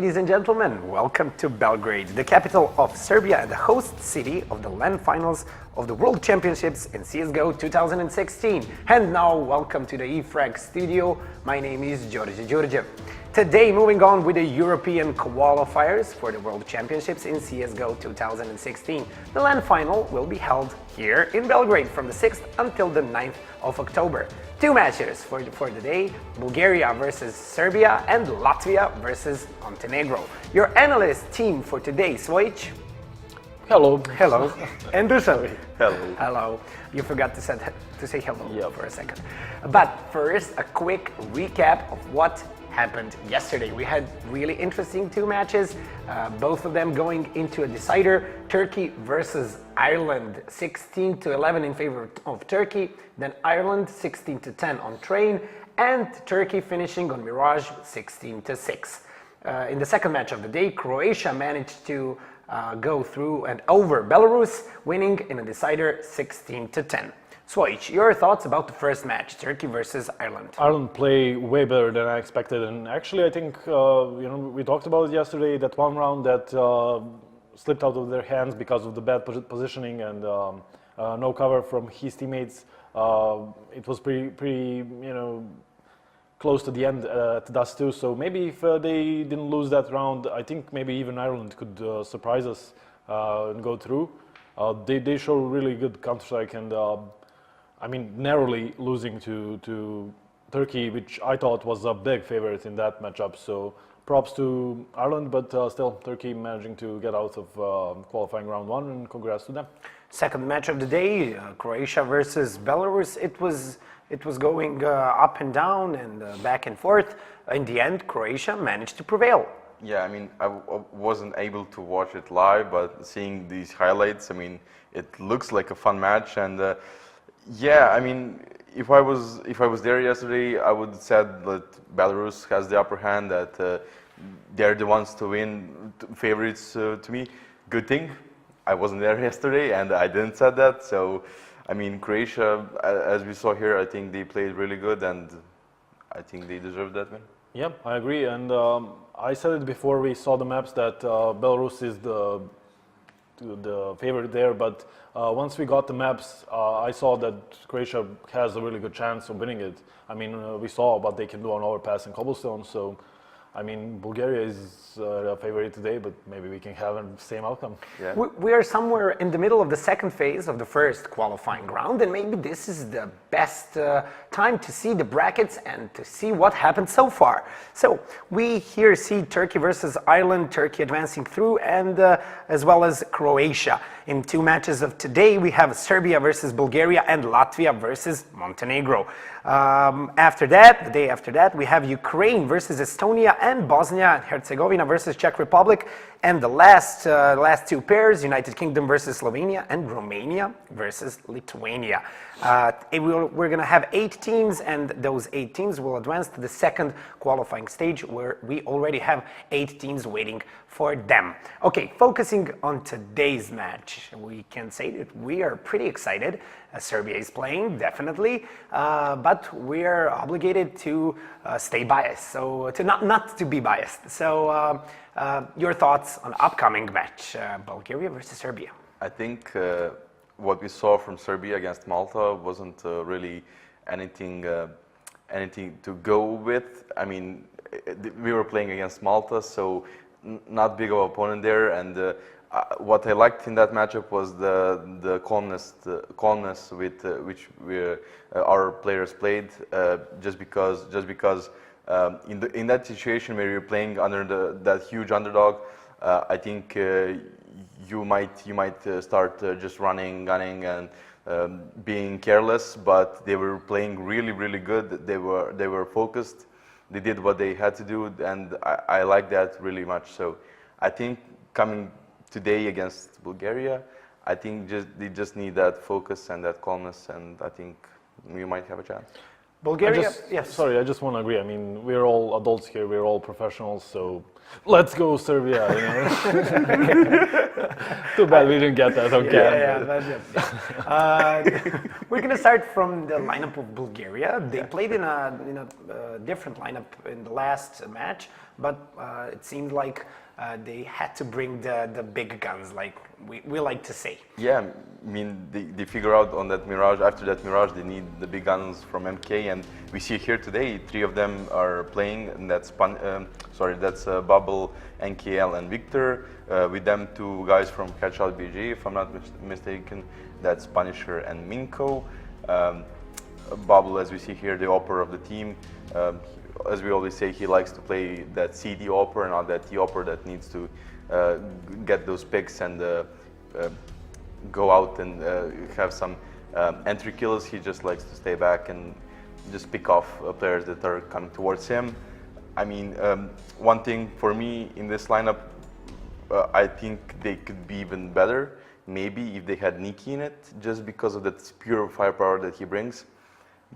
ladies and gentlemen, welcome to Belgrade, the capital of Serbia and the host city of the LAN finals of the World Championships in CSGO 2016. And now, welcome to the e-frag studio. My name is George Georgiev. Today, moving on with the European qualifiers for the World Championships in CSGO 2016. The LAN final will be held here in Belgrade from the 6th until the 9th of October. Two matches for the day, Bulgaria versus Serbia and Latvia versus Montenegro. Your analyst team for today, Svojic. Hello. Hello. And Dusan. Hello. Hello. You forgot to say hello for a second. But first, a quick recap of what happened yesterday. We had really interesting two matches, both of them going into a decider. Turkey versus Ireland, 16-11 in favor of Turkey, then Ireland 16-10 on Train, and Turkey finishing on Mirage 16-6. In the second match of the day, Croatia managed to go through and over Belarus, winning in a decider 16-10. Svojic, your thoughts about the first match, Turkey versus Ireland? Ireland play way better than I expected, and actually I think we talked about it yesterday. That one round that slipped out of their hands because of the bad positioning and no cover from his teammates. It was pretty close to the end to dust too. So maybe if they didn't lose that round, I think maybe even Ireland could surprise us and go through. They show really good counter-strike and. Narrowly losing to Turkey, which I thought was a big favorite in that matchup. So props to Ireland, but still Turkey managing to get out of qualifying round one, and congrats to them. Second match of the day, Croatia versus Belarus. It was going up and down and back and forth. In the end, Croatia managed to prevail. Yeah, I wasn't able to watch it live, but seeing these highlights, it looks like a fun match. And if I was there yesterday, I would have said that Belarus has the upper hand, that they're the ones to win, favorites to me. Good thing I wasn't there yesterday, and I didn't say that. So, Croatia, as we saw here, I think they played really good, and I think they deserve that win. Yeah, I agree. And I said it before we saw the maps that Belarus is the favorite there, but once we got the maps, I saw that Croatia has a really good chance of winning it. We saw what they can do on overpass and cobblestone, so Bulgaria is a favorite today, but maybe we can have the same outcome. Yeah. We are somewhere in the middle of the second phase of the first qualifying round, and maybe this is the best time to see the brackets and to see what happened so far. So we here see Turkey versus Ireland, Turkey advancing through, and as well as Croatia. In two matches of today, we have Serbia versus Bulgaria and Latvia versus Montenegro. After that, the day after that, we have Ukraine versus Estonia and Bosnia and Herzegovina versus Czech Republic. And the last two pairs, United Kingdom versus Slovenia and Romania versus Lithuania. We're going to have 8 teams, and those 8 teams will advance to the second qualifying stage, where we already have 8 teams waiting for them. Okay, focusing on today's match, we can say that we are pretty excited. Serbia is playing, definitely, but we are obligated to stay biased, so to not to be biased. So your thoughts on upcoming match, Bulgaria versus Serbia? I think what we saw from Serbia against Malta wasn't really anything to go with. We were playing against Malta, so not big of an opponent there, and what I liked in that matchup was the calmness with which our players played. Just because in that situation where you're playing under that huge underdog, I think you might start just running, gunning, and being careless. But they were playing really good. They were focused. They did what they had to do, and I like that really much. So I think coming today against Bulgaria, I think they just need that focus and that calmness, and I think we might have a chance. Bulgaria, yes. Sorry, I just want to agree. I mean, we're all adults here. We're all professionals. So let's go Serbia. You know? Too bad we didn't get that on camera. We're going to start from the lineup of Bulgaria. They played in a different lineup in the last match, but it seemed like they had to bring the big guns, like we like to say. Yeah, I mean, they figure out on that Mirage, after that Mirage, they need the big guns from MK, and we see here today, 3 of them are playing, and that's Bubble, NKL, and Victor. With them, 2 guys from Catch Out BG, if I'm not mistaken, that's Punisher and Minko. Bubble, as we see here, the opera of the team. As we always say, he likes to play that CD opera, not that T opera that needs to get those picks and go out and have some entry kills. He just likes to stay back and just pick off players that are coming towards him. I mean, one thing for me in this lineup, I think they could be even better. Maybe if they had Nikki in it, just because of that pure firepower that he brings.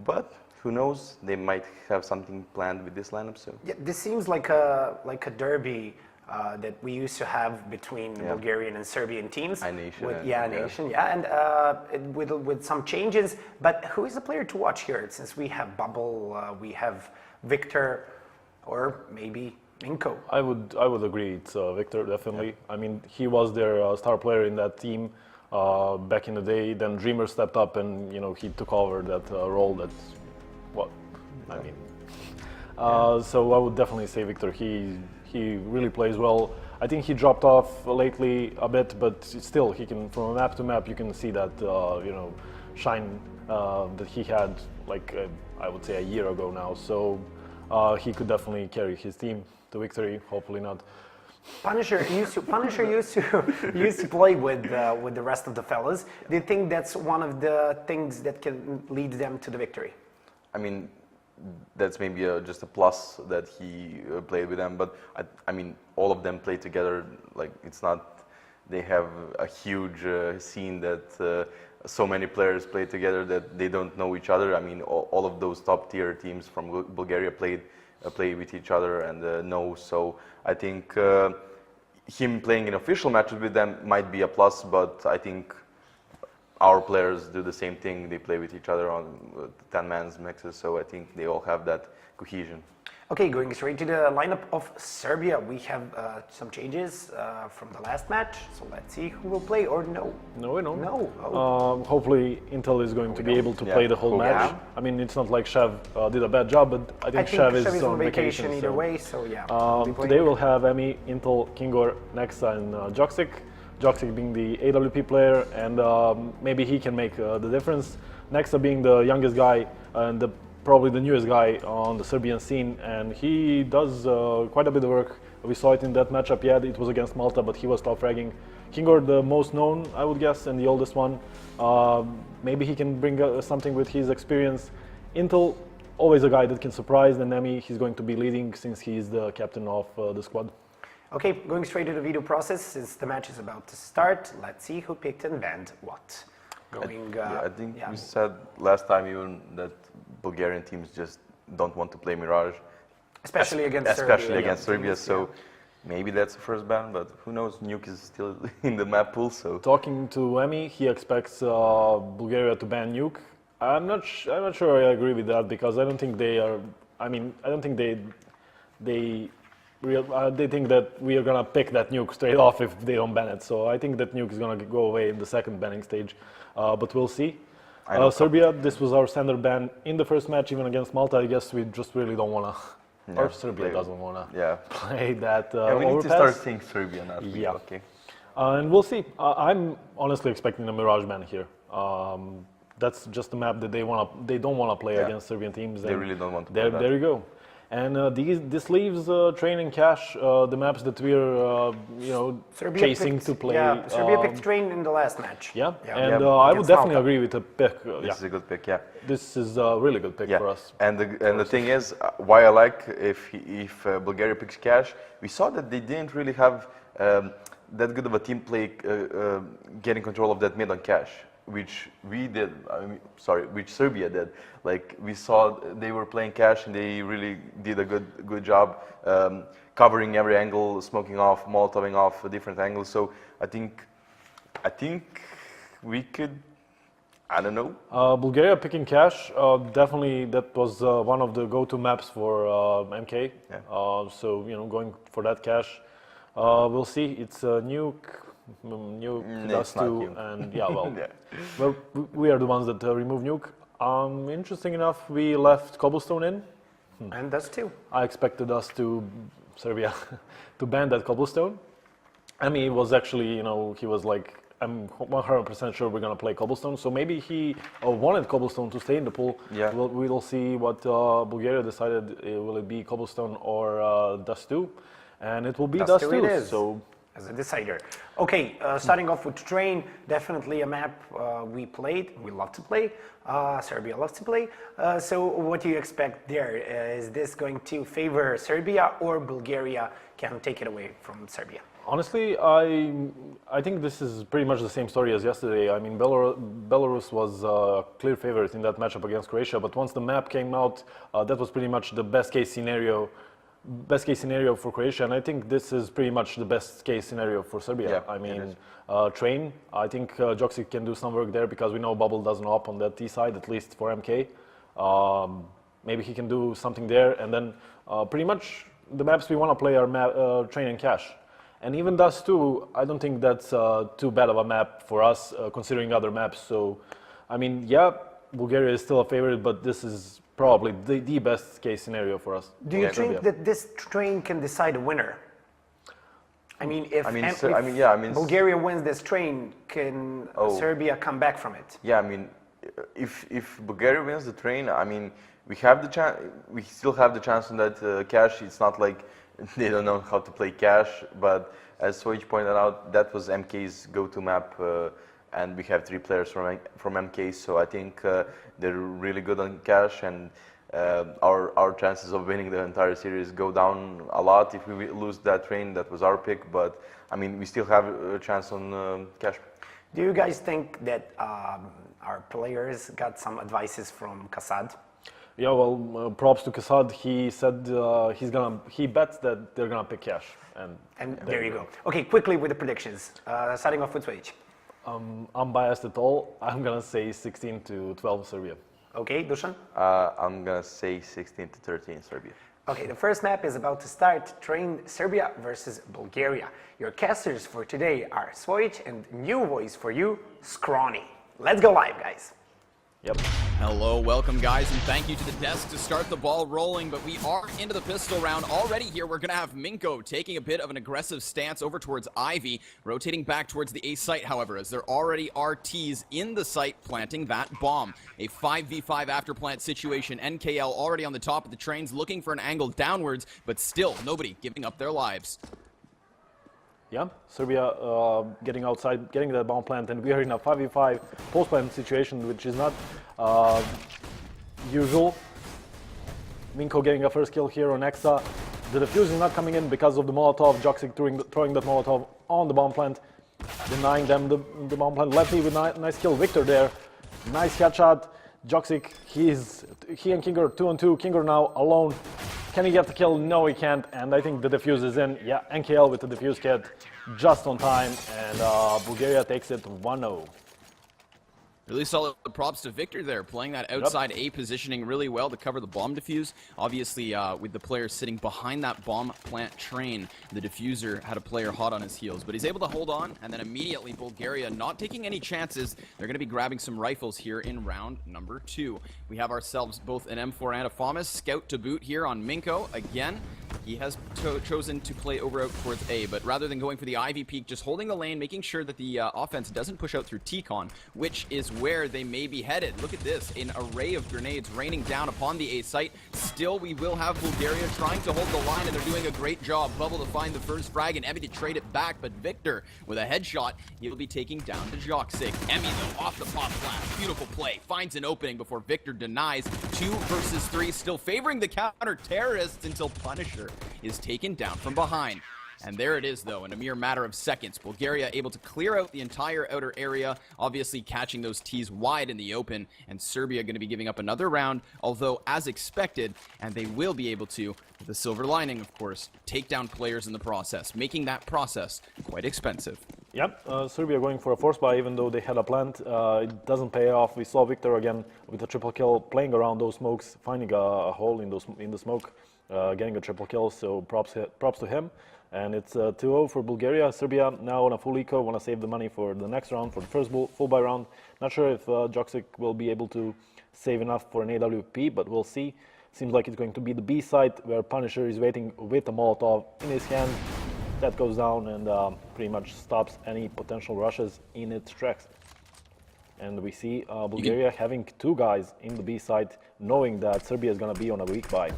But who knows? They might have something planned with this lineup. So yeah, this seems like a derby that we used to have between Bulgarian and Serbian teams. iNation. And with some changes. But who is the player to watch here? Since we have Bubble, we have Victor, or maybe Minko. I would agree. It's Victor, definitely. Yeah. I mean, he was their star player in that team back in the day. Then Dreamer stepped up, and he took over that role. That's what I mean. So I would definitely say Victor. He really plays well. I think he dropped off lately a bit, but still, he can, from map to map, you can see that shine that he had, like I would say a year ago now. So he could definitely carry his team to victory. Hopefully not. Punisher used to play with the rest of the fellas. Do you think that's one of the things that can lead them to the victory? I mean, that's maybe just a plus that he played with them, but I mean, all of them play together. Like, it's not, they have a huge scene that so many players play together that they don't know each other. I mean, all of those top tier teams from Bulgaria play with each other and know. So I think him playing in official matches with them might be a plus, but I think our players do the same thing. They play with each other on 10-man mixes, so I think they all have that cohesion. Okay, going straight to the lineup of Serbia, we have some changes from the last match, so let's see who will play, or no. No, we don't. No. Oh. Hopefully Intel is going to be able to play the whole match. Yeah. I mean, it's not like Shev did a bad job, but I think Shev is on vacation either way, so yeah. Today we'll have Emi, Intel, Kingor, Nexa, and Joksic. Joksic being the AWP player, and maybe he can make the difference. Nexa being the youngest guy and probably the newest guy on the Serbian scene, and he does quite a bit of work. We saw it in that matchup. Yeah, it was against Malta, but he was top fragging. Kingor, the most known, I would guess, and the oldest one. Maybe he can bring something with his experience. Intel, always a guy that can surprise. And Emi, he's going to be leading since he's the captain of the squad. Okay, going straight to the video process, since the match is about to start, let's see who picked and banned what. I think we said last time even that Bulgarian teams just don't want to play Mirage. Especially against Serbia. So maybe that's the first ban, but who knows, Nuke is still in the map pool, so. Talking to Emi, he expects Bulgaria to ban Nuke. I'm not sure I agree with that, because I don't think they are, I don't think they think that we are going to pick that Nuke straight off if they don't ban it. So I think that Nuke is going to go away in the second banning stage, but we'll see. Serbia, this was our standard ban in the first match, even against Malta. I guess we just really don't want to, or Serbia doesn't want to play that we need to start saying Serbia, not we. Okay. And we'll see. I'm honestly expecting a Mirage ban here. That's just a map that they don't want to play against Serbian teams. They really don't want to play that. There you go. And this leaves Train and Cash, the maps that we're chasing to play. Yeah, Serbia picked Train in the last match. I would definitely agree with the pick. This is a good pick, yeah. This is a really good pick for us. And the thing is, why I like if Bulgaria picks Cash, we saw that they didn't really have that good of a team play getting control of that mid on Cash. which we did. I mean, sorry, which Serbia did. Like we saw, they were playing cash, and they really did a good job covering every angle, smoking off, molotoving off different angles. So I think we could. I don't know. Bulgaria picking cash, definitely that was one of the go-to maps for MK. Yeah. So, going for that cash. We'll see. It's Nuke, Dust 2, and yeah, well, Yeah. well, we are the ones that remove Nuke. Interesting enough, we left Cobblestone in. And that's two. I expected us to, Serbia, to ban that Cobblestone. I mean, it was actually, he was like, I'm 100% sure we're going to play Cobblestone. So maybe he wanted Cobblestone to stay in the pool. Yeah. We'll see what Bulgaria decided. Will it be Cobblestone or Dust 2? And it will be Dust 2. It is. So as a decider. Okay, starting off with Train, definitely a map we love to play, Serbia loves to play. So what do you expect there? Is this going to favor Serbia, or Bulgaria can take it away from Serbia? honestly, I think this is pretty much the same story as yesterday. I mean, Belarus was a clear favorite in that matchup against Croatia, but once the map came out, that was pretty much the best case scenario for Croatia, and I think this is pretty much the best case scenario for Serbia. Yeah, I mean, Train, I think Joksic can do some work there because we know Bubble doesn't op on that T side, at least for MK. Maybe he can do something there, and then pretty much the maps we want to play are Train and Cash. And even Dust 2, I don't think that's too bad of a map for us, considering other maps. So, I mean, yeah, Bulgaria is still a favorite, but this is probably the best case scenario for us. Do you think that this Train can decide a winner? I mean, if Bulgaria wins this Train, can Serbia come back from it? Yeah, I mean, if Bulgaria wins the Train, I mean, we have the chance. We still have the chance on that Cash. It's not like they don't know how to play Cash, but as Swoj pointed out, that was MK's go-to map, and we have 3 players from MK. So I think they're really good on Cash, and our chances of winning the entire series go down a lot if we lose that Train. That was our pick, but I mean, we still have a chance on Cash. Do you guys think that our players got some advices from Kasad? Yeah, well, props to Kasad. He said he bets that they're gonna pick Cash, and there you go. Okay, quickly with the predictions. Starting off with Swage. I'm biased at all. I'm gonna say 16-12 Serbia. Okay, Dusan? I'm gonna say 16-13 Serbia. Okay, the first map is about to start. Train Serbia versus Bulgaria. Your casters for today are Swoj, and new voice for you, Scrawny. Let's go live, guys. Yep. Hello, welcome guys, and thank you to the desk to start the ball rolling, but we are into the pistol round already here. We're going to have Minko taking a bit of an aggressive stance over towards Ivy, rotating back towards the A site, however, as there already are Ts in the site planting that bomb. A 5v5 after plant situation. NKL already on the top of the trains looking for an angle downwards, but still nobody giving up their lives. Yeah, Serbia getting outside, getting the bomb plant, and we are in a 5v5 post-plant situation, which is not usual. Minko getting a first kill here on Exa. The defuse is not coming in because of the Molotov. Joksic throwing that Molotov on the bomb plant, denying them the bomb plant. Lefty with nice kill. Victor there, nice headshot. Joksic, he and Kinger 2-on-2. Kinger now alone. Can he get the kill? No, he can't, and I think the defuse is in. Yeah, NKL with the defuse kit just on time, and Bulgaria takes it 1-0. Really solid props to Victor there, playing that outside A positioning really well to cover the bomb defuse. Obviously, with the player sitting behind that bomb plant train, the diffuser had a player hot on his heels, but he's able to hold on, and then immediately Bulgaria not taking any chances. They're going to be grabbing some rifles here in round number 2. We have ourselves both an M4 and a FAMAS. Scout to boot here on Minko. Again, he has chosen to play over out towards A, but rather than going for the Ivy peak, just holding the lane, making sure that the offense doesn't push out through T-Con, which is where they may be headed. Look at this, an array of grenades raining down upon the A site. Still, we will have Bulgaria trying to hold the line, and they're doing a great job. Bubble to find the first frag, and Emmy to trade it back, but Victor, with a headshot, he'll be taking down the Joksic. Emmy, though, off the pop flash. Beautiful play. Finds an opening before Victor denies. 2 versus 3, still favoring the counter-terrorists until Punisher is taken down from behind. And there it is, though, in a mere matter of seconds. Bulgaria able to clear out the entire outer area, obviously catching those Ts wide in the open, and Serbia going to be giving up another round, although as expected, and they will be able to, with the silver lining, of course, take down players in the process, making that process quite expensive. Yep, Serbia going for a force buy, even though they had a plant. It doesn't pay off. We saw Victor again with a triple kill, playing around those smokes, finding a hole in the smoke, getting a triple kill. So props to him. And it's 2-0 for Bulgaria. Serbia now on a full eco, want to save the money for the next round, for the first full buy round. Not sure if Joksic will be able to save enough for an AWP, but we'll see. Seems like it's going to be the B site, where Punisher is waiting with a Molotov in his hand. That goes down and pretty much stops any potential rushes in its tracks. And we see Bulgaria having two guys in the B site, knowing that Serbia is going to be on a weak buy.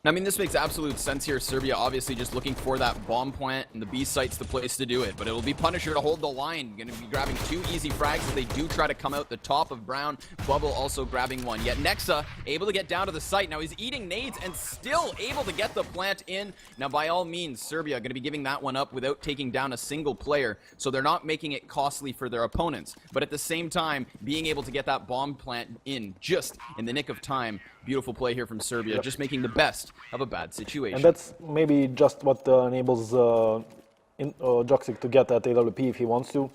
I mean, this makes absolute sense here. Serbia obviously just looking for that bomb plant, and the B site's the place to do it. But it'll be Punisher to hold the line. Going to be grabbing two easy frags as they do try to come out the top of Brown. Bubble also grabbing one. Yet Nexa able to get down to the site. Now he's eating nades and still able to get the plant in. Now, by all means, Serbia going to be giving that one up without taking down a single player. So they're not making it costly for their opponents. But at the same time, being able to get that bomb plant in just in the nick of time. Beautiful play here from Serbia, just making the best of a bad situation. And that's maybe just what enables Joksic to get that AWP if he wants to.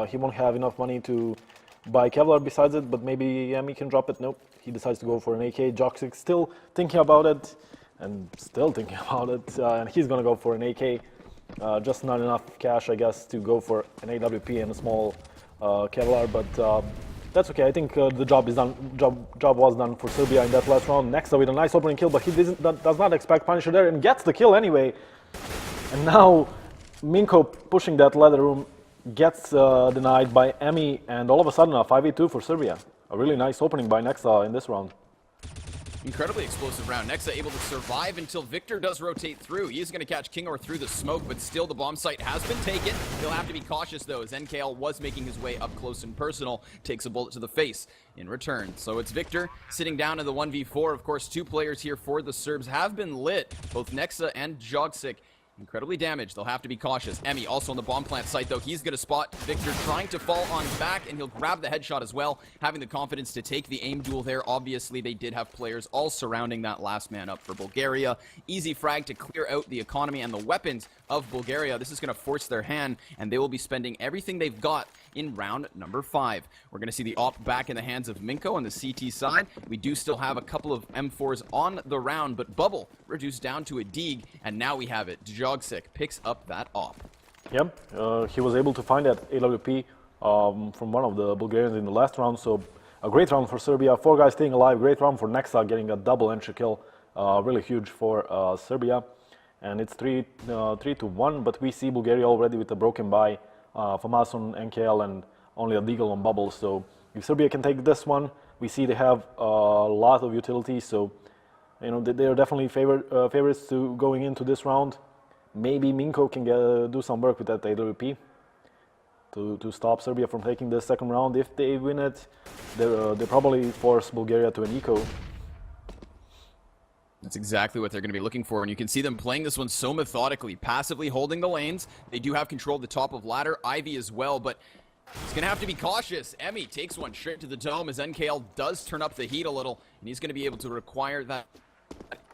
He won't have enough money to buy Kevlar besides it, but maybe he can drop it. Nope, he decides to go for an AK. Joksic still thinking about it, and he's going to go for an AK. Just not enough cash, I guess, to go for an AWP and a small Kevlar, but that's okay. I think the job is done. Job was done for Serbia in that last round. Nexa with a nice opening kill, but he does not expect Punisher there and gets the kill anyway. And now Minko pushing that ladder room gets denied by Emi, and all of a sudden a 5v2 for Serbia. A really nice opening by Nexa in this round. Incredibly explosive round. Nexa able to survive until Victor does rotate through. He is going to catch Kingor through the smoke, but still the bomb site has been taken. He'll have to be cautious, though, as NKL was making his way up close and personal. Takes a bullet to the face in return. So it's Victor sitting down in the 1v4. Of course, two players here for the Serbs have been lit. Both Nexa and Joksic incredibly damaged. They'll have to be cautious. Emi also on the bomb plant site, though. He's going to spot Victor trying to fall on back, and he'll grab the headshot as well, having the confidence to take the aim duel there. Obviously, they did have players all surrounding that last man up for Bulgaria. Easy frag to clear out the economy and the weapons of Bulgaria. This is going to force their hand, and they will be spending everything they've got in round number 5. We're going to see the op back in the hands of Minko on the CT side. We do still have a couple of M4s on the round, but Bubble reduced down to a Deeg, and now we have it. Joksic picks up that op. Yep, he was able to find that AWP from one of the Bulgarians in the last round, so a great round for Serbia. 4 guys staying alive, great round for Nexa, getting a double entry kill. Really huge for Serbia. And it's 3-1, but we see Bulgaria already with a broken buy. Famas on NKL and only a Deagle on Bubble. So if Serbia can take this one, we see they have a lot of utility. So you know they are definitely favorites to going into this round. Maybe Minko can do some work with that AWP to stop Serbia from taking the second round. If they win it, they probably force Bulgaria to an eco. That's exactly what they're going to be looking for, and you can see them playing this one so methodically, passively holding the lanes. They do have control of the top of ladder, Ivy as well, but he's going to have to be cautious. Emi takes one straight to the dome as NKL does turn up the heat a little, and he's going to be able to require that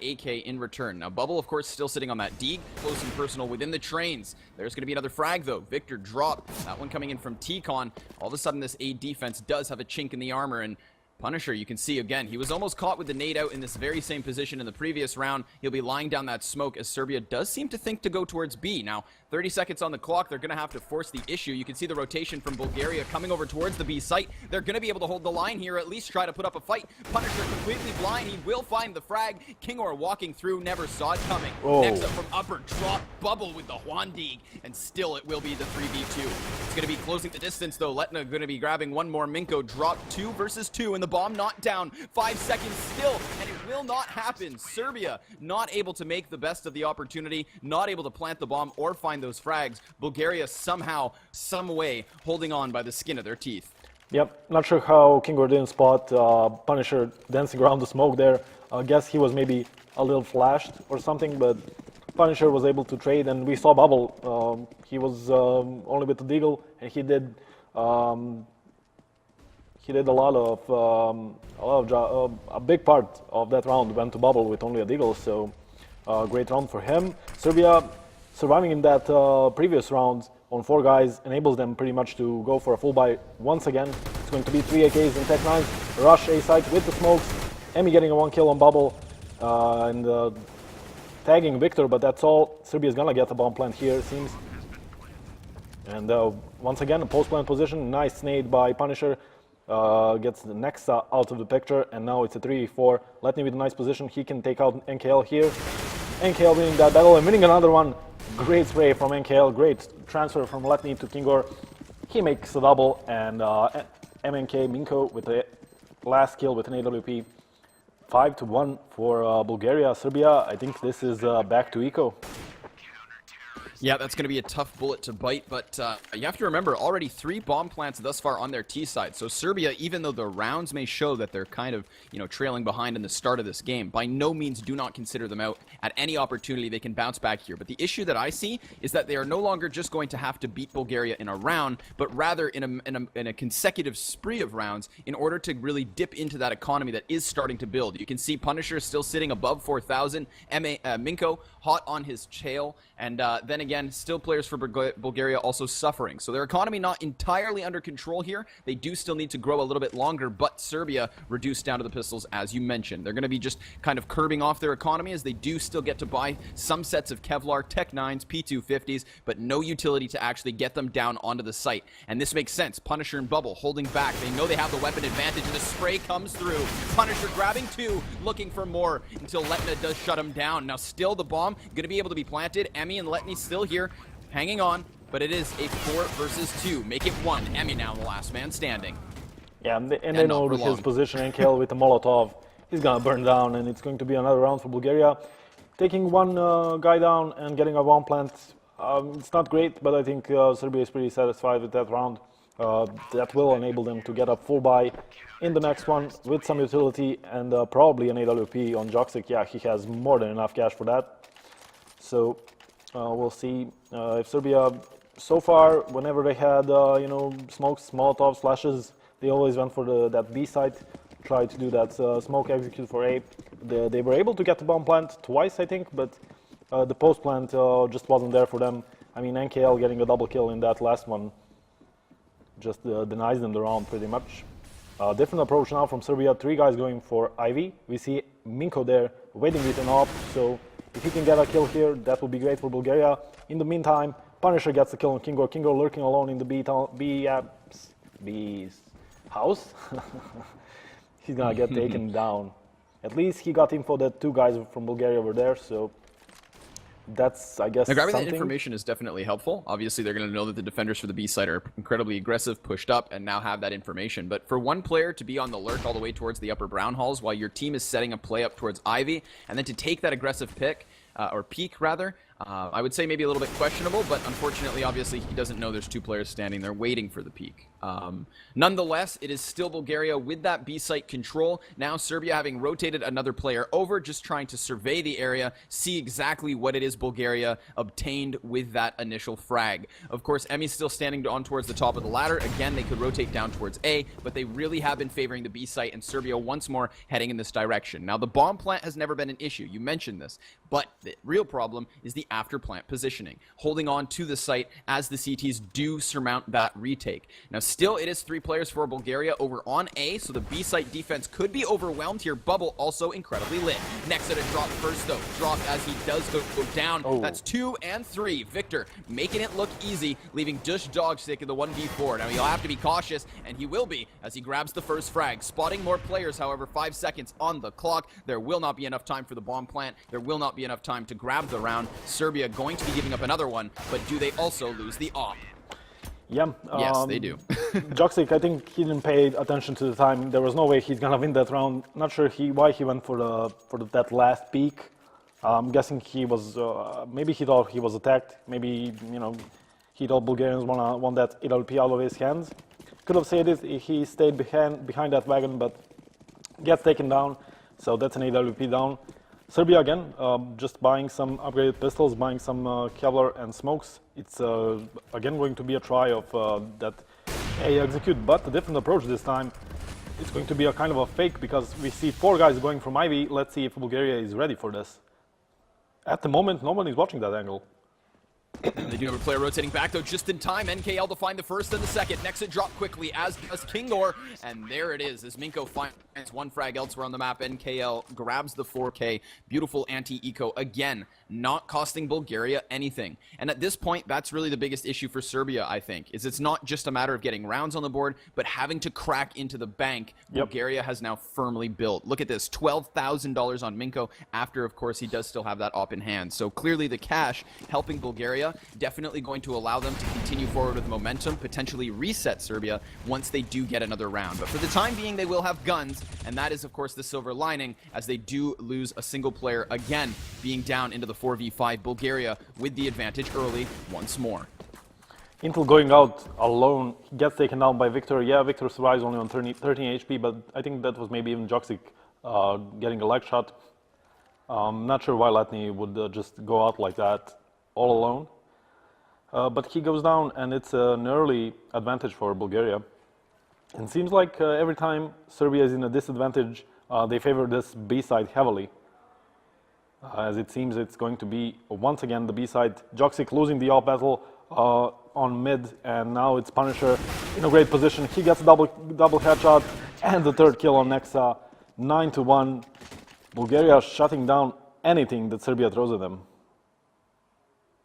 AK in return. Now, Bubble, of course, still sitting on that Deeg, close and personal within the trains. There's going to be another frag, though. Victor dropped. That one coming in from T-Con. All of a sudden, this A defense does have a chink in the armor, and Punisher, you can see again, he was almost caught with the nade out in this very same position in the previous round. He'll be lying down that smoke as Serbia does seem to think to go towards B. Now, 30 seconds on the clock, they're going to have to force the issue. You can see the rotation from Bulgaria coming over towards the B site. They're going to be able to hold the line here, at least try to put up a fight. Punisher completely blind. He will find the frag. Kingor walking through, never saw it coming. Oh. Next up from upper, drop Bubble with the Juan Deeg, and still it will be the 3v2. It's going to be closing the distance, though. Letna going to be grabbing one more. Minko dropped 2 versus 2, and the bomb not down. 5 seconds still, and it will not happen. Serbia not able to make the best of the opportunity, not able to plant the bomb or find those frags. Bulgaria somehow, some way, holding on by the skin of their teeth. Yep, not sure how Kingor didn't spot Punisher dancing around the smoke there. I guess he was maybe a little flashed or something, but Punisher was able to trade, and we saw Bubble. He was only with the Deagle, and he did a big part of that round went to Bubble with only a Deagle. So great round for him. Serbia surviving in that previous round on 4 guys enables them pretty much to go for a full buy once again. It's going to be 3 AKs and Tech 9s. Rush A site with the smokes. Emmy getting a 1 kill on Bubble and tagging Victor, but that's all. Serbia's gonna get a bomb plant here, it seems. And once again, a post plant position. Nice nade by Punisher. Gets the next out of the picture, and now it's a 3v4. Letney with a nice position. He can take out NKL here. NKL winning that battle and winning another one. Great spray from NKL. Great transfer from Letney to Kingor. He makes a double, and MNK Minko with the last kill with an AWP. 5-1 for Bulgaria. Serbia, I think this is back to eco. Yeah, that's going to be a tough bullet to bite, but you have to remember, already 3 bomb plants thus far on their T side. So Serbia, even though the rounds may show that they're kind of, trailing behind in the start of this game, by no means do not consider them out. At any opportunity, they can bounce back here. But the issue that I see is that they are no longer just going to have to beat Bulgaria in a round, but rather in a consecutive spree of rounds in order to really dip into that economy that is starting to build. You can see Punisher still sitting above 4,000, Minko hot on his tail, and then again, still players for Bulgaria also suffering. So their economy not entirely under control here. They do still need to grow a little bit longer, but Serbia reduced down to the pistols, as you mentioned. They're going to be just kind of curbing off their economy as they do still get to buy some sets of Kevlar, Tech 9s, P250s, but no utility to actually get them down onto the site. And this makes sense. Punisher and Bubble holding back. They know they have the weapon advantage, and the spray comes through. Punisher grabbing 2, looking for more until Letna does shut him down. Now still the bomb going to be able to be planted. Emmy and Letney still here, hanging on, but it is a 4 versus 2. Make it 1. Emmy now the last man standing. Yeah, and they know his position. NKL with the Molotov, he's gonna burn down, and it's going to be another round for Bulgaria. Taking one guy down and getting a bomb plant, it's not great, but I think Serbia is pretty satisfied with that round. That will enable them to get a full buy in the next one with some utility and probably an AWP on Joksic. Yeah, he has more than enough cash for that. So we'll see if Serbia, so far, whenever they had smokes, Molotovs, flashes, they always went for that B site, tried to do that smoke execute for A. They were able to get the bomb plant twice, I think, but the post plant just wasn't there for them. I mean, NKL getting a double kill in that last one just denies them the round pretty much. Different approach now from Serbia. 3 guys going for Ivy. We see Minko there waiting with an op, so if he can get a kill here, that would be great for Bulgaria. In the meantime, Punisher gets the kill on Kingor. Kingor lurking alone in the B's house. He's gonna get taken down. At least he got info that 2 guys from Bulgaria were there, so that's, I guess, now, grabbing something. that information is definitely helpful. Obviously, they're going to know that the defenders for the B side are incredibly aggressive, pushed up, and now have that information. But for one player to be on the lurk all the way towards the upper brown halls while your team is setting a play up towards Ivy, and then to take that aggressive pick, or peek rather, I would say maybe a little bit questionable, but unfortunately, obviously, he doesn't know there's 2 players standing there waiting for the peek. Nonetheless, it is still Bulgaria with that B site control. Now Serbia having rotated another player over, just trying to survey the area, see exactly what it is Bulgaria obtained with that initial frag. Of course, Emmy's still standing on towards the top of the ladder. Again, they could rotate down towards A, but they really have been favoring the B site, and Serbia once more heading in this direction. Now, the bomb plant has never been an issue. You mentioned this, but the real problem is the after plant positioning, holding on to the site as the CTs do surmount that retake. Now, still, it is 3 players for Bulgaria over on A, so the B site defense could be overwhelmed here. Bubble also incredibly lit. Next at a drop first, though. Drop as he does go down. Oh. That's 2 and 3. Victor making it look easy, leaving just Dogstick in the 1v4. Now, he'll have to be cautious, and he will be as he grabs the first frag. Spotting more players, however, 5 seconds on the clock. There will not be enough time for the bomb plant. There will not be enough time to grab the round. Serbia going to be giving up another one, but do they also lose the op? Yeah. Yes, they do. Joksic, I think he didn't pay attention to the time. There was no way he's gonna win that round. Not sure why he went for that last peak. I'm guessing he was maybe he thought he was attacked. Maybe he thought Bulgarians want that AWP out of his hands. Could have said it. He stayed behind that wagon, but gets taken down. So that's an AWP down. Serbia again, just buying some upgraded pistols, buying some Kevlar and smokes. It's again going to be a try of that A execute, but a different approach this time. It's going to be a kind of a fake because we see 4 guys going from Ivy. Let's see if Bulgaria is ready for this. At the moment, no one is watching that angle. They do have a player rotating back, though, just in time. NKL to find the first and the second. Nexa drop quickly, as does Kingor. And there it is, as Minko finds one frag elsewhere on the map. NKL grabs the 4K. Beautiful anti-eco again, not costing Bulgaria anything. And at this point, that's really the biggest issue for Serbia, I think, is it's not just a matter of getting rounds on the board, but having to crack into the bank. Yep. Bulgaria has now firmly built. Look at this, $12,000 on Minko, after, of course, he does still have that op in hand. So clearly the cash helping Bulgaria, definitely going to allow them to continue forward with momentum, potentially reset Serbia once they do get another round. But for the time being, they will have guns, and that is, of course, the silver lining, as they do lose a single player again, being down into the 4v5. Bulgaria with the advantage early once more. Intel going out alone, he gets taken down by Victor. Yeah, Victor survives only on 13 HP, but I think that was maybe even Joxic getting a leg shot. Not sure why Latny would just go out like that all alone. But he goes down, and it's an early advantage for Bulgaria. It seems like every time Serbia is in a disadvantage, they favor this B side heavily. As it seems it's going to be once again the B side. Joxic losing the off battle on mid, and now it's Punisher in a great position. He gets a double headshot and the third kill on Nexa. 9-1. Bulgaria shutting down anything that Serbia throws at them.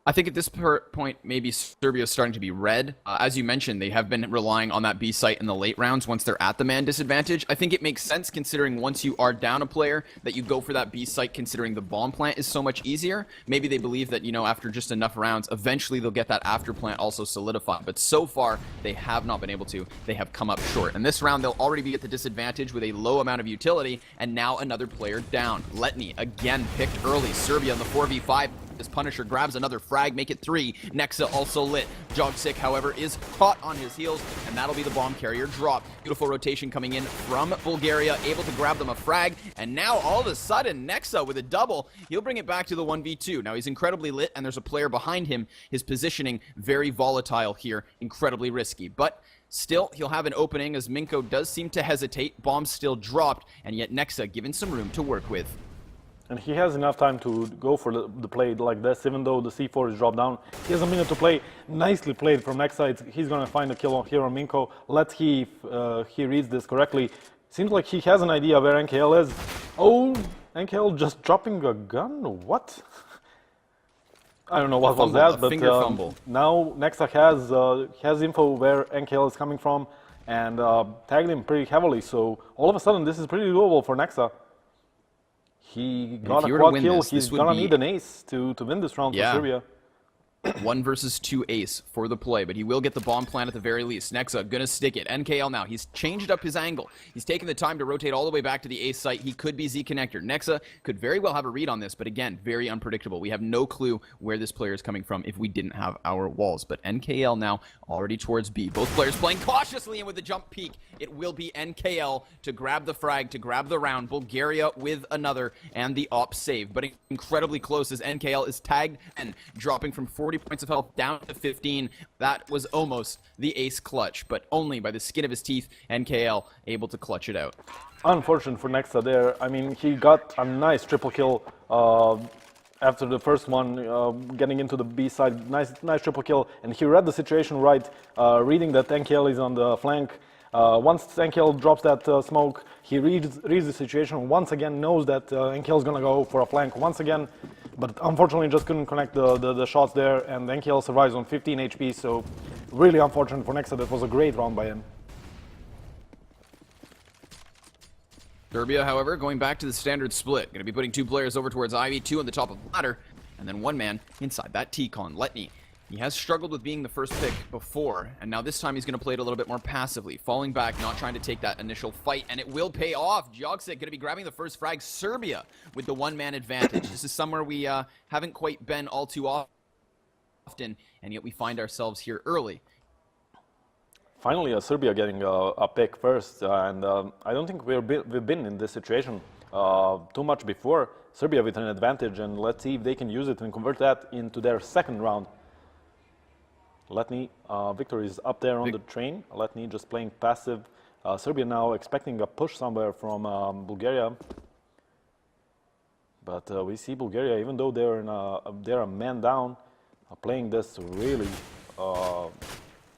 I think at this point, maybe Serbia is starting to be red. As you mentioned, they have been relying on that B site in the late rounds once they're at the man disadvantage. I think it makes sense considering once you are down a player that you go for that B site, considering the bomb plant is so much easier. Maybe they believe that, you know, after just enough rounds, eventually they'll get that after plant also solidified. But so far, they have not been able to. They have come up short. And this round, they'll already be at the disadvantage with a low amount of utility, and now another player down. Letny, again, picked early. Serbia on the 4v5. This Punisher grabs another frag, make it 3. Nexa also lit. Joxic, however, is caught on his heels, and that'll be the bomb carrier drop. Beautiful rotation coming in from Bulgaria, able to grab them a frag, and now all of a sudden, Nexa with a double, he'll bring it back to the 1v2. Now he's incredibly lit, and there's a player behind him. His positioning, very volatile here, incredibly risky, but still, he'll have an opening as Minko does seem to hesitate. Bomb still dropped, and yet Nexa given some room to work with. And he has enough time to go for the play like this, even though the C4 is dropped down. He has a minute to play. Nicely played from Nexa. He's going to find a kill here on Minko. Let's see if he reads this correctly. Seems like he has an idea where NKL is. Oh, NKL just dropping a gun? What? I don't know what was that, but now Nexa has info where NKL is coming from and tagged him pretty heavily. So all of a sudden, this is pretty doable for Nexa. He got a quad kill. He's gonna need an ace to win this round for Serbia. 1 versus 2 ace for the play, but he will get the bomb plant at the very least. Nexa gonna stick it. NKL now, he's changed up his angle. He's taken the time to rotate all the way back to the ace site. He could be Z connector. Nexa could very well have a read on this, but again, very unpredictable. We have no clue where this player is coming from if we didn't have our walls. But NKL now already towards B. Both players playing cautiously, and with the jump peek, it will be NKL to grab the frag, to grab the round. Bulgaria with another, and the op save. But incredibly close as NKL is tagged and dropping from 40 points of health down to 15. That was almost the ace clutch, but only by the skin of his teeth, NKL able to clutch it out. Unfortunate for Nexa there. I mean, he got a nice triple kill after the first one, getting into the B side. Nice triple kill, and he read the situation right, reading that NKL is on the flank. Once NKL drops that smoke, he reads the situation once again, knows that NKL is going to go for a flank once again, but unfortunately just couldn't connect the shots there, and NKL survives on 15 HP, so really unfortunate for Nexa. That was a great round by him. Serbia, however, going back to the standard split. Going to be putting 2 players over towards Ivy, 2 on the top of the ladder, and then 1 man inside that T-con. Letny. He has struggled with being the first pick before, and now this time he's going to play it a little bit more passively, falling back, not trying to take that initial fight, and it will pay off. Joxic going to be grabbing the first frag. Serbia with the 1-man advantage. This is somewhere we haven't quite been all too often, and yet we find ourselves here early. Finally, Serbia getting a pick first, and I don't think we've been in this situation too much before. Serbia with an advantage, and let's see if they can use it and convert that into their second round. Letni, Victor is up there on the train. Letni just playing passive. Serbia now expecting a push somewhere from Bulgaria. But we see Bulgaria, even though they're a man down, playing this really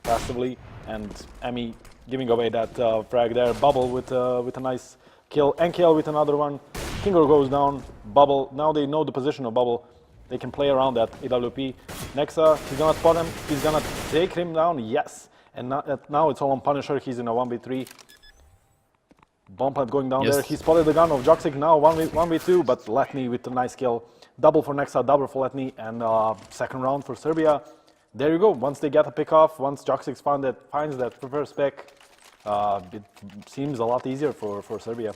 passively. And Emi giving away that frag there. Bubble with a nice kill. NKL with another one. Kingo goes down. Bubble. Now they know the position of Bubble. They can play around that EWP. Nexa, he's gonna spot him. He's gonna take him down. Yes. And now it's all on Punisher. He's in a 1v3. Bomb plant going down there. He spotted the gun of Joksic. Now 1v2, but Letni with a nice kill. Double for Nexa, double for Letni, and second round for Serbia. There you go. Once they get a pick off, once Joksic finds that first pick, it seems a lot easier for Serbia.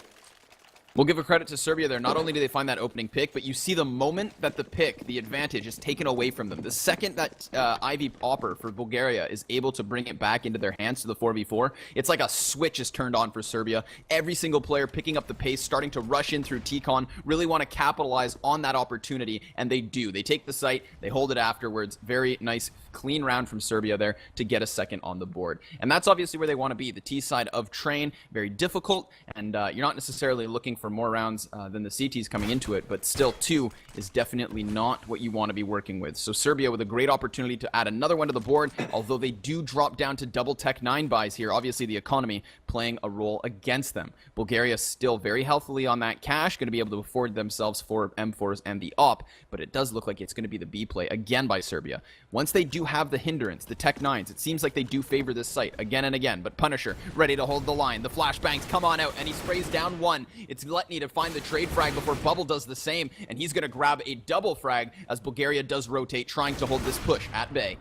We'll give a credit to Serbia there. Not only do they find that opening pick, but you see the moment that the pick, the advantage, is taken away from them. The second that Ivy Popper for Bulgaria is able to bring it back into their hands to the 4v4, it's like a switch is turned on for Serbia. Every single player picking up the pace, starting to rush in through T-Con, really want to capitalize on that opportunity, and they do. They take the site, they hold it afterwards. Very nice, clean round from Serbia there to get a second on the board. And that's obviously where they want to be. The T side of Train, very difficult, and you're not necessarily looking for more rounds than the CTs coming into it, but still 2 is definitely not what you want to be working with. So Serbia with a great opportunity to add another one to the board, although they do drop down to double Tech 9 buys here. Obviously the economy playing a role against them. Bulgaria still very healthily on that cash, going to be able to afford themselves 4 M4s and the AWP, but it does look like it's going to be the B play again by Serbia. Once they do have the hindrance, the Tech 9s, it seems like they do favor this site again and again, but Punisher ready to hold the line. The flashbangs come on out, and he sprays down one. It's Letni to find the trade frag before Bubble does the same, and he's going to grab a double frag as Bulgaria does rotate, trying to hold this push at bay.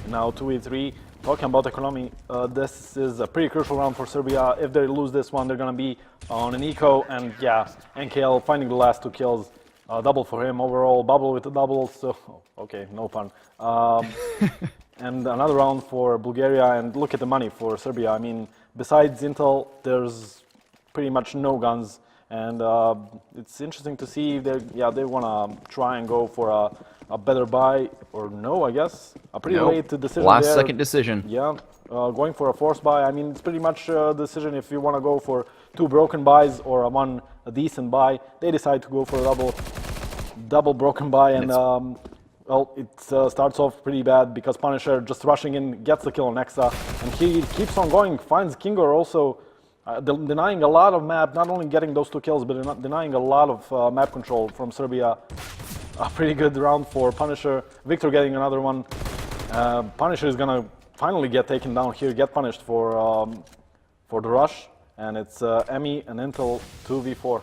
Now 2v3, talking about economy, this is a pretty crucial round for Serbia. If they lose this one, they're going to be on an eco, and yeah, NKL finding the last 2 kills. Double for him overall, Bubble with the double, so okay, no fun. And another round for Bulgaria, and look at the money for Serbia. I mean, besides Intel, there's pretty much no guns, and it's interesting to see if they want to try and go for a better buy, or no, I guess. A pretty late decision Last second decision. Yeah, going for a forced buy. I mean, it's pretty much a decision if you want to go for 2 broken buys or a decent buy. They decide to go for a double broken buy, and well, it starts off pretty bad because Punisher just rushing in, gets the kill on Nexa, and he keeps on going, finds Kingo also denying a lot of map, not only getting those 2 kills, but denying a lot of map control from Serbia. A pretty good round for Punisher. Victor getting another one. Punisher is gonna finally get taken down here, get punished for the rush, and it's Emi and Intel 2v4.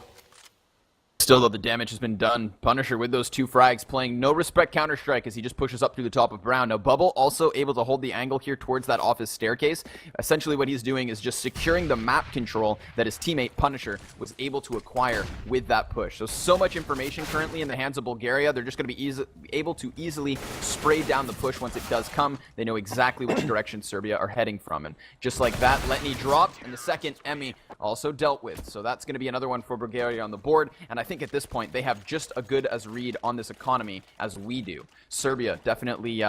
Still, though, the damage has been done. Punisher with those 2 frags playing no respect Counter-Strike as he just pushes up through the top of Brown. Now, Bubble also able to hold the angle here towards that office staircase. Essentially, what he's doing is just securing the map control that his teammate Punisher was able to acquire with that push. So much information currently in the hands of Bulgaria. They're just going to be able to easily spray down the push once it does come. They know exactly which direction Serbia are heading from. And just like that, Letni dropped, and the second Emi also dealt with. So that's going to be another one for Bulgaria on the board. And I think at this point, they have just as good as read on this economy as we do. Serbia definitely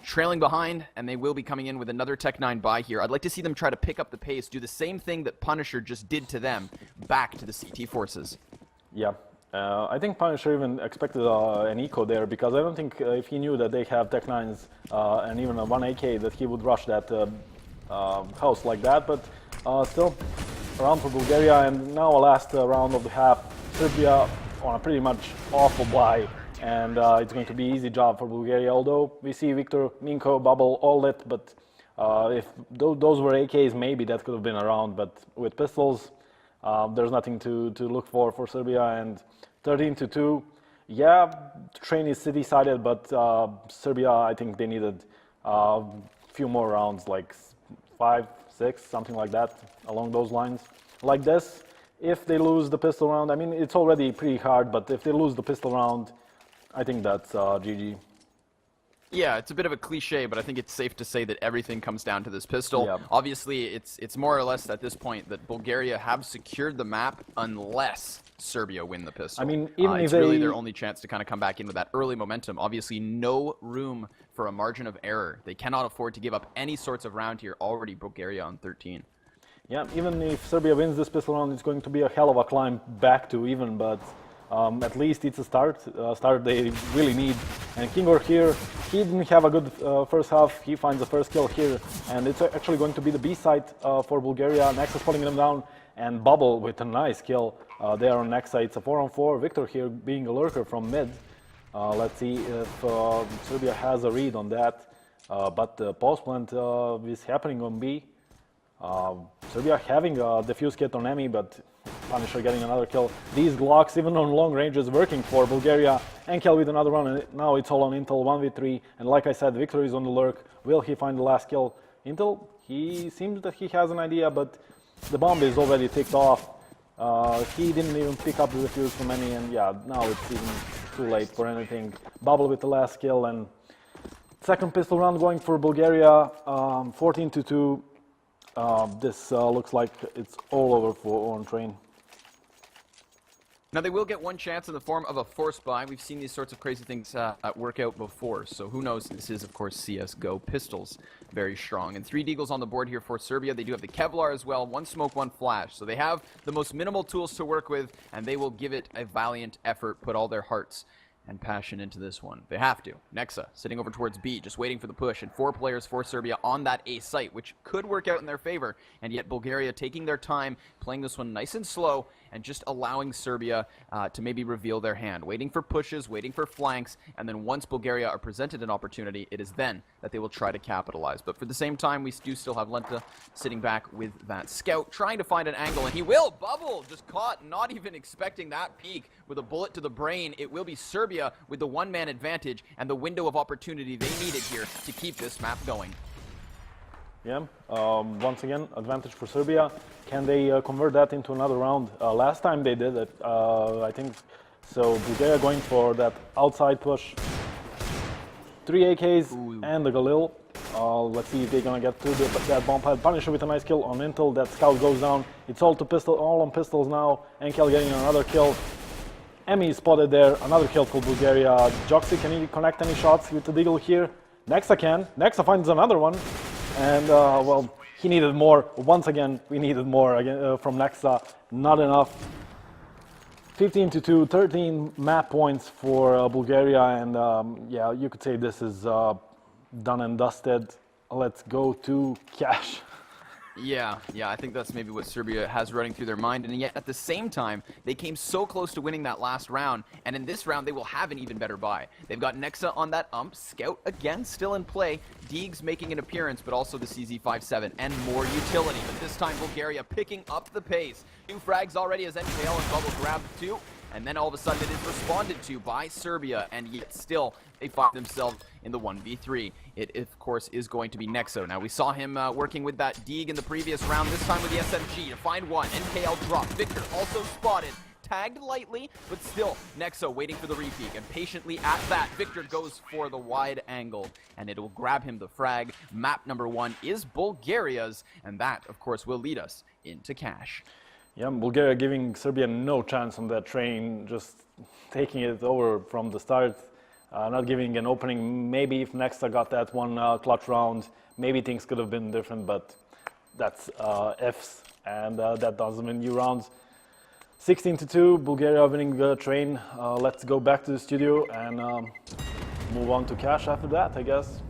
trailing behind, and they will be coming in with another Tech 9 buy here. I'd like to see them try to pick up the pace, do the same thing that Punisher just did to them, back to the CT forces. Yeah. I think Punisher even expected an eco there, because I don't think if he knew that they have Tech 9s and even a 1 AK that he would rush that house like that, but still, round for Bulgaria, and now a last round of the half. Serbia on a pretty much awful buy, and it's going to be easy job for Bulgaria, although we see Victor, Minko, Bubble all lit, but if those were AKs, maybe that could have been around, but with pistols, there's nothing to look for Serbia, and 13-2, yeah, Train is city-sided, but Serbia, I think they needed a few more rounds, like 5, 6, something like that, along those lines. Like this, if they lose the pistol round, I mean, it's already pretty hard, but if they lose the pistol round, I think that's GG. Yeah, it's a bit of a cliche, but I think it's safe to say that everything comes down to this pistol. Yeah. Obviously, it's more or less at this point that Bulgaria have secured the map unless Serbia win the pistol. I mean, even if it's really they- their only chance to kind of come back in with that early momentum. Obviously, no room for a margin of error. They cannot afford to give up any sorts of round here. Already Bulgaria on 13. Yeah, even if Serbia wins this pistol round, it's going to be a hell of a climb back to even, but at least it's a start they really need. And Kingor here, he didn't have a good first half. He finds the first kill here, and it's actually going to be the B side for Bulgaria. Nexus pulling them down, and Bubble with a nice kill there on Nexa. It's a 4-on-4. Victor here being a lurker from mid. Let's see if Serbia has a read on that. But the post plant is happening on B. Serbia having a defuse kit on Emi, but Punisher getting another kill. These Glocks, even on long ranges, working for Bulgaria. Enkel with another one, and now it's all on Intel 1v3. And like I said, Victor is on the lurk. Will he find the last kill? Intel, he seems that he has an idea, but the bomb is already ticked off. He didn't even pick up the defuse from Emi, and yeah, now it's even too late for anything. Bubble with the last kill, and second pistol round going for Bulgaria, 14-2. This looks like it's all over for On Train. Now, they will get one chance in the form of a force buy. We've seen these sorts of crazy things work out before, so who knows? This is, of course, CSGO Pistols. Very strong. And 3 deagles on the board here for Serbia. They do have the Kevlar as well. 1 smoke, 1 flash. So they have the most minimal tools to work with, and they will give it a valiant effort, put all their hearts and passion into this one. They have to. Nexa sitting over towards B, just waiting for the push, and 4 players for Serbia on that A site, which could work out in their favor, and yet Bulgaria taking their time, playing this one nice and slow, and just allowing Serbia to maybe reveal their hand, waiting for pushes, waiting for flanks, and then once Bulgaria are presented an opportunity, it is then that they will try to capitalize. But for the same time, we do still have Lenta sitting back with that scout, trying to find an angle, and he will! Bubble just caught, not even expecting that peek with a bullet to the brain. It will be Serbia with the one-man advantage and the window of opportunity they needed here to keep this map going. Yeah, once again, advantage for Serbia. Can they convert that into another round? Last time they did it, I think. So Bulgaria going for that outside push. 3 AKs and the Galil. Let's see if they're gonna get through that bomb pad. Punisher with a nice kill on Intel. That scout goes down. It's all on pistols now. Enkel getting another kill. Emi is spotted there. Another kill for Bulgaria. Joxy, can he connect any shots with the deagle here? Nexa can. Nexa finds another one. And, well, he needed more. Once again, we needed more again, from Nexa. Not enough. 15-2, 13 map points for Bulgaria. And, yeah, you could say this is done and dusted. Let's go to cash. Yeah, I think that's maybe what Serbia has running through their mind, and yet at the same time, they came so close to winning that last round, and in this round, they will have an even better buy. They've got Nexa on that Scout again still in play, Deegs making an appearance, but also the CZ57, and more utility, but this time Bulgaria picking up the pace. 2 frags already as NKL and Bubble grabbed 2, and then all of a sudden it is responded to by Serbia, and yet still they find themselves in the 1v3. It, of course, is going to be Nexo. Now, we saw him working with that Deeg in the previous round, this time with the SMG to find one. NKL drop. Victor also spotted. Tagged lightly, but still, Nexo waiting for the repeat, and patiently at that, Victor goes for the wide angle, and it will grab him the frag. Map number 1 is Bulgaria's, and that, of course, will lead us into cash. Yeah, Bulgaria giving Serbia no chance on that train, just taking it over from the start, not giving an opening. Maybe if Nexa got that one clutch round, maybe things could have been different, but that's Fs, and that doesn't win new rounds. 16-2, Bulgaria winning the train. Let's go back to the studio and move on to cash after that, I guess.